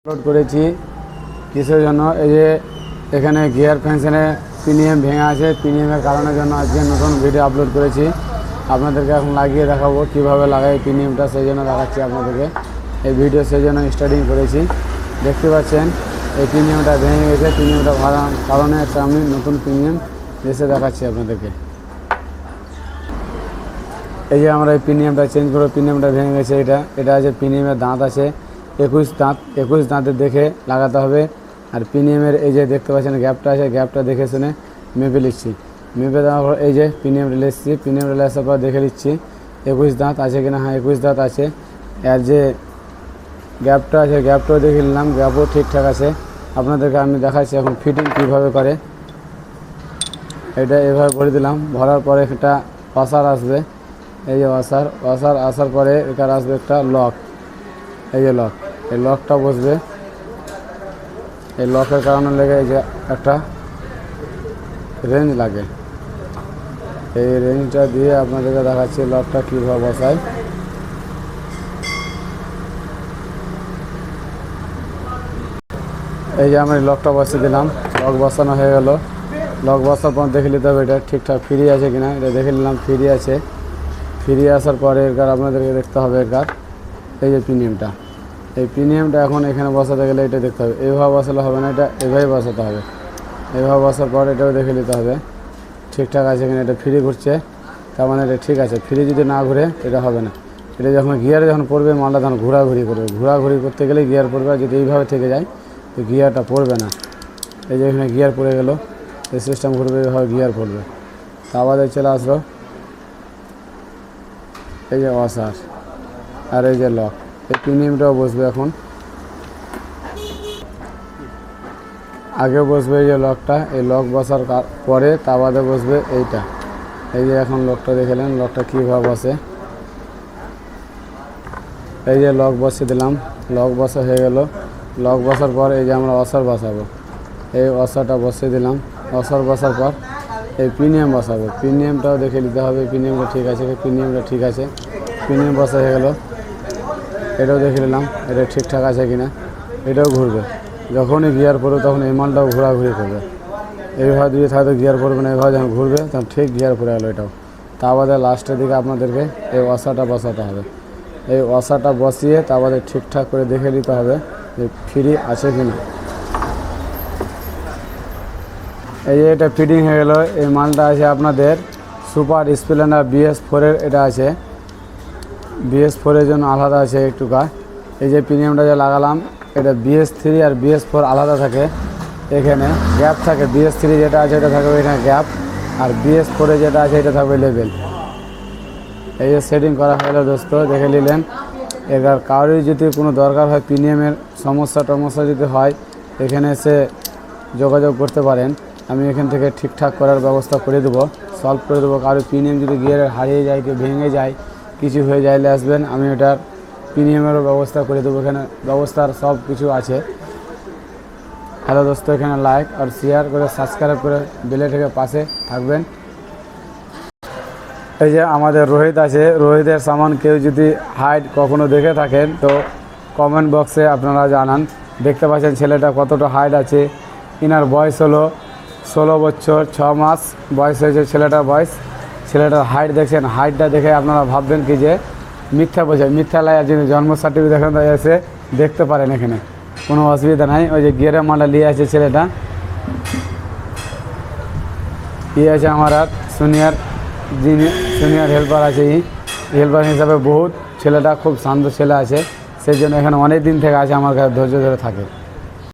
Upload করেছি কিসের জন্য? এই যে এখানে গিয়ার ফ্যাংশনে পিনিএম ভেঙে আছে, পিনিএমের কারণের জন্য আজকে নতুন ভিডিও আপলোড করেছি। আপনাদেরকে এখন লাগিয়ে দেখাবো কীভাবে লাগাই পিনিএমটা, সেই জন্য দেখাচ্ছি আপনাদেরকে। এই ভিডিও সেই জন্য স্টার্টিং করেছি। দেখতে পাচ্ছেন এই পিনিএমটা ভেঙে গেছে, পিনিএমটা ভাঙার কারণে একটা আমি নতুন পিনিএম এসে দেখাচ্ছি আপনাদেরকে। এই যে আমরা এই পিনিএমটা চেঞ্জ করে, পিনিএমটা ভেঙে গেছে। এটা আছে পিনিএমের দাঁত আছে 21 দাঁত, 21 দাঁতে দেখে লাগাতে হবে। আর পিনিএমের এই যে দেখতে পাচ্ছেন গ্যাপটা আছে, গ্যাপটা দেখে শুনে মেপে নিচ্ছি। মেপে দেওয়ার পর এই যে পিনিএমটা এসেছি, পিনিএমটা আসার পর দেখে নিচ্ছি 21 দাঁত আছে কিনা। হ্যাঁ, 21 দাঁত আছে। আর যে গ্যাপটা আছে, গ্যাপটাও দেখে নিলাম, গ্যাপও ঠিকঠাক আছে। আপনাদেরকে আমি দেখাচ্ছি এখন ফিটিং কীভাবে করে। এটা এভাবে ভরে দিলাম, ভরার পরে একটা ওয়াশার আসবে। এই যে ওয়াশার আসার পরে এখানে আসবে একটা লক। এই যে লক, এই লকটা বসবে। এই লকের কারণে লেগে এই যে একটা রেঞ্জ লাগে, এই রেঞ্জটা দিয়ে আপনাদেরকে দেখাচ্ছি লকটা কীভাবে বসায়। এই যে আমি লকটা বসিয়ে দিলাম, লক বসানো হয়ে গেল। লক বসার পর দেখে নিতে হবে এটা ঠিকঠাক ফ্রি আছে কিনা। এটা দেখে নিলাম ফ্রি আছে। ফ্রি আসার পরে এর আপনাদেরকে দেখতে হবে এর এই যে পিনিএমটা, এই পিনিএমটা এখন এখানে বসাতে গেলে এটা দেখতে হবে। এইভাবে বসালে হবে না, এটা এভাবেই বসাতে হবে। এইভাবে বসার পর এটাও দেখে নিতে হবে ঠিকঠাক আছে কিনা। এটা ফ্রি ঘুরছে, তার মানে এটা ঠিক আছে। ফ্রি যদি না ঘুরে এটা হবে না। এটা যখন গিয়ারে যখন পড়বে, মালটা তখন ঘোরাঘুরি করবে। ঘোরাঘুরি করতে গেলে গিয়ার পড়বে, আর যদি এইভাবে থেকে যায় তো গিয়ারটা পড়বে না। এই যে এখানে গিয়ার পড়ে গেল, এই সিস্টেম ঘুরবে, এইভাবে গিয়ার পড়বে। তা আবার চলে আসলো এই যে ওয়াশার আর এই যে লক। এই পিনিএমটাও বসবে এখন। আগে বসবে এই যে লকটা, এই লক বসার পরে তা বাদে বসবে এইটা। এই যে এখন লকটা দেখলেন, লকটা কীভাবে বসে। এই যে লক বসিয়ে দিলাম, লক বসা হয়ে গেল। লক বসার পর এই যে আমরা ওয়াশার বসাবো, এই ওয়াশারটা বসিয়ে দিলাম। ওয়াশার বসার পর এই পিনিএম বসাবো। পিনিএমটাও দেখে নিতে হবে পিনিএমটা ঠিক আছে, পিনিএমটা ঠিক আছে। পিনিএম বসা হয়ে গেল। এটাও দেখে নিলাম এটা ঠিকঠাক আছে কিনা। এটাও ঘুরবে, যখনই গিয়ার পড়বে তখন এই মালটাও ঘোরাঘুরি করবে। এইভাবে দিয়ে থাকতে গিয়ার পড়বে না, এইভাবে যখন ঘুরবে তখন ঠিক গিয়ার পড়ে গেলো এটাও। তা বাদে লাস্টের দিকে আপনাদেরকে এই ওয়াশারটা বসাতে হবে। এই ওয়াশারটা বসিয়ে তা বাদে ঠিকঠাক করে দেখে নিতে হবে যে ফ্রি আছে কিনা। এই যে এটা ফিটিং হয়ে গেল। এই মালটা আছে আপনাদের সুপার স্প্লেন্ডার BS4-এর। এটা আছে BS4-এর জন্য আলাদা আছে একটুকা। এই যে পিনিএমটা যে লাগালাম, এটা BS3 আর BS4 আলাদা থাকে। এখানে গ্যাপ থাকে। BS3 যেটা আছে এটা থাকবে এখানে গ্যাপ, আর BS4-এ যেটা আছে এটা থাকবে লেভেল। এই যে সেটিং করা হলো দোস্ত, দেখে নিলেন। এবার কারোর যদি কোনো দরকার হয়, পিনিএমের সমস্যা যদি হয়, এখানে এসে যোগাযোগ করতে পারেন। আমি এখান থেকে ঠিকঠাক করার ব্যবস্থা করে দেবো, সলভ করে দেবো। কারো পিনিএম যদি গিয়ারে হারিয়ে যায়, কেউ ভেঙে যায়, কিছু হয়ে যাইলে আসবেন, আমি ওটার পিনিএমেরও ব্যবস্থা করে দেবো। এখানে ব্যবস্থার সব কিছু আছে। হ্যালো দোস্ত, এখানে লাইক আর শেয়ার করে সাবস্ক্রাইব করে বেলে থেকে পাশে থাকবেন। এই যে আমাদের রোহিত আছে, রোহিতের সামান কেউ যদি হাইট কখনো দেখে থাকেন তো কমেন্ট বক্সে আপনারা জানান। দেখতে পাচ্ছেন ছেলেটা কতটা হাইট আছে। ইনার বয়স হলো 16 বছর 6 মাস বয়স হয়েছে ছেলেটার বয়স। ছেলেটার হাইট দেখছেন, হাইটটা দেখে আপনারা ভাববেন কি যে মিথ্যা বোঝায়। মিথ্যা লাই, যিনি জন্ম সার্টিফিকেট দেখেন তাই এসে দেখতে পারেন, এখানে কোনো অসুবিধা নাই। ওই যে গিয়ারের মালটা নিয়ে আছে ছেলেটা। আছে আমার আর যিনি সিনিয়র হেল্পার আছে, হেল্পার হিসাবে বহুত ছেলেটা খুব শান্ত ছেলে আছে, সেই জন্য এখানে অনেক দিন থেকে আছে, আমার কাছে ধৈর্য ধরে থাকে।